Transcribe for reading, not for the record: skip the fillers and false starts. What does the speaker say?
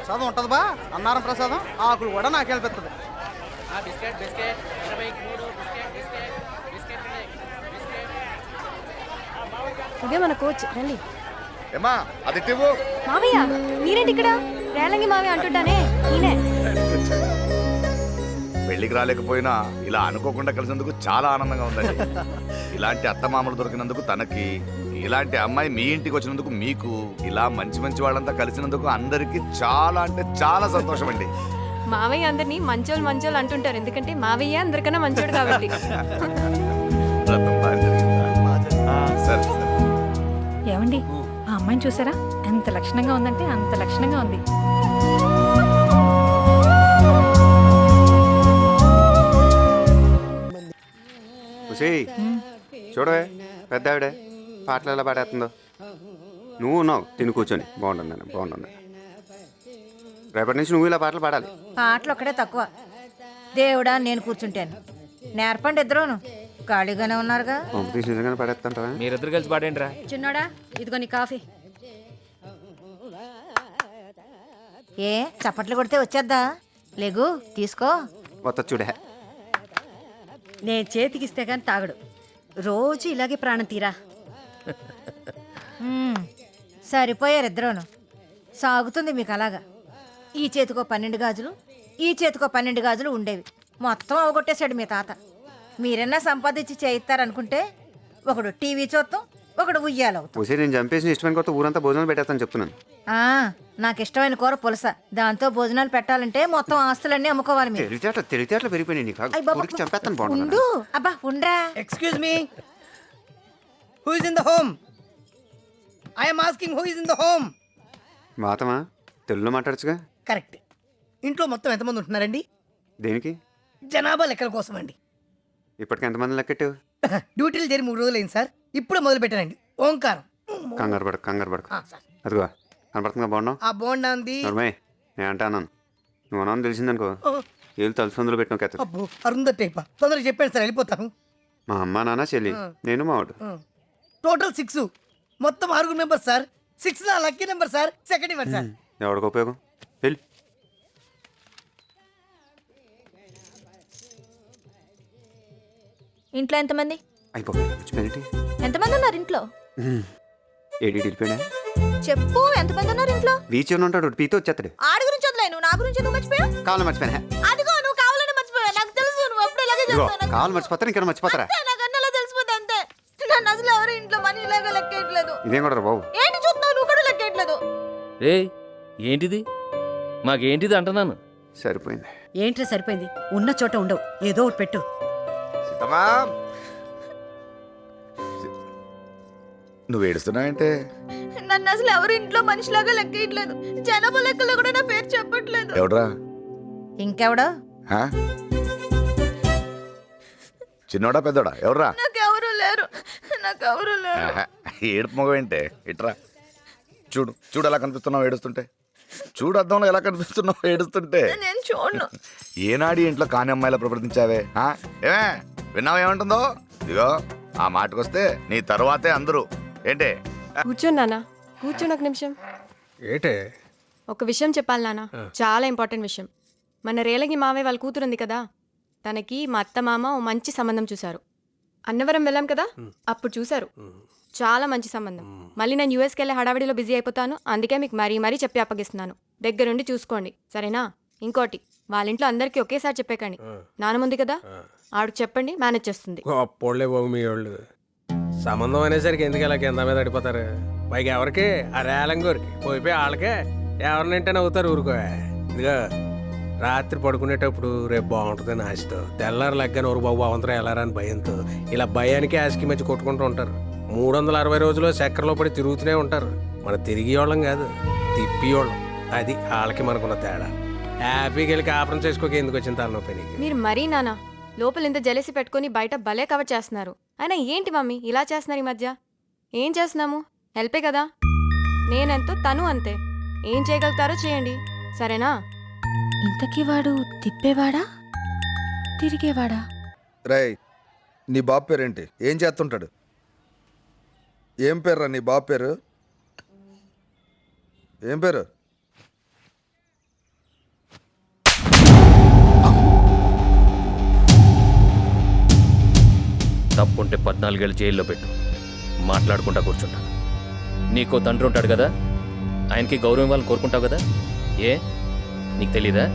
ప్రసాదం ఉంటుంది బా, అన్నారం ప్రసాదం. ఆకులు కూడా నాకు వెళ్ళిపోతుంది. Biscuit biscuit 23 biscuit biscuit biscuit biscuit. ఇదే మన కోచ్ రండి. ఏమా అది ఇవ్వు. మావయ్య మీరేంటి ఇక్కడ? రేలంగి మావయ్య అంటుంటానే ఈయనే. పెళ్లికి రాలేకపోయినా ఇలా అనుకోకుండా కలిసినందుకు చాలా ఆనందంగా ఉందండి. ఇలాంటి అత్తమామలు దొరికినందుకు తనకి, ఇలాంటి అమ్మాయి మీ ఇంటికి వచ్చినందుకు మీకు, ఇలా మంచి మంచి వాళ్ళంతా కలిసినందుకు అందరికి చాలా అంటే చాలా సంతోషం అండి. మావయ్య అందరినీ మంచోళ్ళు మంచోళ్ళు అంటుంటారు, ఎందుకంటే మావయ్య అందరికన్నా మంచోడు కాబట్టి. రతం బాగా జరిగిందా? సరే సరే. ఏమండి ఆ అమ్మాయిని చూసారా? ఎంత లక్షణంగా ఉందంటే అంత లక్షణంగా ఉంది. చూడవే పెద్ద ఆవిడే పాటలు ఎలా పాడేస్తుందో. నువ్వు ఉన్నావు తిని కూర్చొని. బాగుంటుంది బాగుంటుంది. రేపటి నుంచి నువ్వు ఇలా పాటలు పాడాలి. పాటలు ఒక్కడే తక్కువ. దేవుడా నేను కూర్చుంటాను. నేర్పండి ఇద్దరును. ఖాళీగానే ఉన్నారుగా. తీసి నిజంగానే పాడేస్తుంటావా? మీరిద్దరు కలిసి పాడేండి రా. చిన్నోడా ఇదిగో నీ కాఫీ. ఏ చప్పట్లు కొడితే వచ్చేద్దా? లేగు తీసుకో. వస్తా చూడే. నేను చేతికిస్తే కానీ తాగడు. రోజు ఇలాగే ప్రాణం తీరా. సరిపోయారు ఇద్దరును. సాగుతుంది మీకు అలాగా. ఈ చేతికో 12 గాజులు, ఈ చేతికో 12 గాజులు ఉండేవి. మొత్తం అవగొట్టేశాడు మీ తాత. మీరన్నా సంపాదించి చేయిస్తారనుకుంటే ఒకడు టీవీ చూస్తాం, ఒకడు ఉయ్యాలవుతాం. ఉసే నేను చంపేసిన ఇష్టమైన కొత్త ఊరంతా భోజనాలు పెట్టేస్తాను చెప్తున్నాను. నాకు ఇష్టమైన కూర పులస. దాంతో భోజనాలు పెట్టాలంటే మొత్తం ఆస్తులన్నీ అమ్ముకోవాలి మీరు. తెలివితేటలు పెరిగిపోయినాయి నీకు. ఊరికి చంపేస్తాను. బాగుంటుంది. ఉండు అబ్బా ఉండ్రా. Excuse me, who is in the home? I am asking who is in the home. మాతమా తెలుగులో మాట్లాడచ్చుగా. కరెక్ట్. ఇంట్లో మొత్తం ఎంతమంది ఉంటున్నారండి? దేనికి? జనాభా లెక్కల కోసం అండి. ఇప్పటికి ఎంతమంది లెక్కెట్టు? డ్యూటీలు చేరి 3 రోజులు అయింది సార్. ఇప్పుడే మొదలు పెట్టానండి. ఓంకారం. కంగారు పడకు. సార్ అదిగో కనపడుతుందా బాగున్నావు? ఆ బోండా ఉంది. నేను అంటాను నువ్వు అన్నాను తెలిసిందనుకో ఏళ్ళు తలుసుందులో పెట్టిన కథ. అబ్బో అరుంద టైపా. తొందరగా చెప్పాను సార్, వెళ్ళిపోతాను. మా అమ్మ నాన్న చెల్లి నేను మా వాడు. టోటల్ 6. మొత్తం 6 మెంబర్స్ సార్. 6 నా లక్కీ నెంబర్ సార్. సెకండ్ ఇవ్వండి సార్. ఎవరికి ఉపయోగం? వెళ్ళి ఇంట్లో ఎంతమంది? అయిపోయింది. ఎంతమంది ఉన్నారు ఇంట్లో? ఏడి వెళ్ళిపోయినా చెప్పు. ఎంతమంది ఉన్నారు ఇంట్లో? బీచ్ ఉంటాడు పీతో వచ్చేస్తాడు. ఆడి గురించి వదిలే, నువ్వు నా గురించి ఎందుకు మర్చిపోయావు? కావాలి మర్చిపోయినా. అదిగో నువ్వు కావాలని మర్చిపోయావు. నాకు తెలుసు నువ్వు ఎప్పుడు ఇలాగే చేస్తావు. కావాలి మర్చిపోతాను ఇంకా మర్చిపోతారా? నాకు అన్నలా తెలిసిపోతే అంతే. నన్ను అసలు ఎవరు ఇంట్లో మనీ ఇలాగా లెక్కేయట్లేదు. ఇదేం కూడా బాబు. ఏంటి చూస్తున్నావు? నువ్వు కూడా లెక్కేయట్లేదు. రే ఏంటిది? మాకేంటిది అంటున్నాను. సరిపోయింది. ఏంట్రా సరిపోయింది? ఉన్న చోట ఉండవు, ఏదో ఒకటి పెట్టు. సీతమ్మా నువ్వు ఏడుస్తున్నావంటే? నన్ను అసలు ఎవరు ఇంట్లో మనిషిలాగా లెక్కేయట్లేదు. జనాభా లెక్కలో కూడా నా పేరు చెప్పట్లేదు. ఎవడ్రా? ఇంకెవడో? చిన్నోడా పెద్దోడా? ఎవడ్రా? నాకెవరు లేరు. ఏడుపు మొగం ఏంటే? ఇట్రా చూడు ఎలా కనిపిస్తున్నావు ఏడుస్తుంటే. చూడు అద్దంలో ఎలా కనిపిస్తున్నావు ఏడుస్తుంటే. నేను చూడను. ఏనాడి ఇంట్లో కాని అమ్మాయిలా ప్రవర్తించావే? ఏమే విన్నావు ఏమంటుందో? ఇదిగో ఆ మాటకొస్తే నీ తరువాతే అందరూ. ఏంటే? కూర్చోండి నాన్న, కూర్చోండి ఒక నిమిషం. ఏటే? ఒక విషయం చెప్పాలి నాన్న, చాలా ఇంపార్టెంట్ విషయం. మన రేలంగి మావయ్య వాళ్ళ కూతురు ఉంది కదా, తనకి మా అత్త మామ ఓ మంచి సంబంధం చూశారు. అన్నవరం వెళ్ళాం కదా, అప్పుడు చూశారు. చాలా మంచి సంబంధం. మళ్ళీ నేను యూఎస్కి వెళ్ళే హడావిడిలో బిజీ అయిపోతాను. అందుకే మీకు మరీ చెప్పి అప్పగిస్తున్నాను. దగ్గరుండి చూసుకోండి, సరేనా? ఇంకోటి, వాళ్ళ ఇంట్లో అందరికీ ఒకేసారి చెప్పేకండి. నాన్నముంది కదా, ఆవిడకి చెప్పండి, మేనేజ్ చేస్తుంది. గొప్పోళ్ళే బాబు మీ వాళ్ళు. సంబంధం అనేసరికి ఎందుకు ఇలా కింద మీద పడిపోతారు? పైగా ఎవరికి? ఆ రేలంగోరికి పోయిపోయి వాళ్ళకే ఎవరినంటే నవ్వుతారు. ఊరుకో. ఇదిగో రాత్రి పడుకునేటప్పుడు రేపు బాగుంటుందని ఆశతో, తెల్లారు లగ్గాని ఊరు బాబు బాగుంటారు ఎలారా అని భయంతో ఇలా భయానికి ఆశకి మధ్య కొట్టుకుంటూ ఉంటారు. 360 రోజులు చక్కెరలో పడి తిరుగుతూనే ఉంటారు. మన తిరిగి వాళ్ళం కాదు, తిప్పి వాళ్ళం. అది వాళ్ళకి మనకున్న తేడా. హ్యాపీకి వెళ్ళి కాపురం చేసుకోక ఎందుకు వచ్చిన తలనొప్పి నీకు? మీరు మరీ నాన్న లోపల ఇంత జలసి పెట్టుకుని బయట భలే కవర్ చేస్తున్నారు. అయినా ఏంటి మమ్మీ ఇలా చేస్తున్నారు ఈ మధ్య? ఏం చేస్తున్నాము? హెల్పే కదా. నేనెంతో తను అంతే. ఏం చేయగలుగుతారో చేయండి, సరేనా? ఇంతకీ వాడు తిప్పేవాడా తిరిగేవాడా? రేయ్, నీ బాబు పేరేంటి? ఏం చేస్తుంటాడు? ఏం పేర్రా నీ బాబు పేరు? ఏం పేరు? కావాలనుకుంటే 14 ఏళ్ళు జైల్లో పెట్టు, మాట్లాడుకుంటా కూర్చుంటా. నీకో తండ్రి ఉంటాడు కదా, ఆయనకి గౌరవం ఇవ్వాలని కోరుకుంటావు కదా, ఏ నీకు తెలీదా?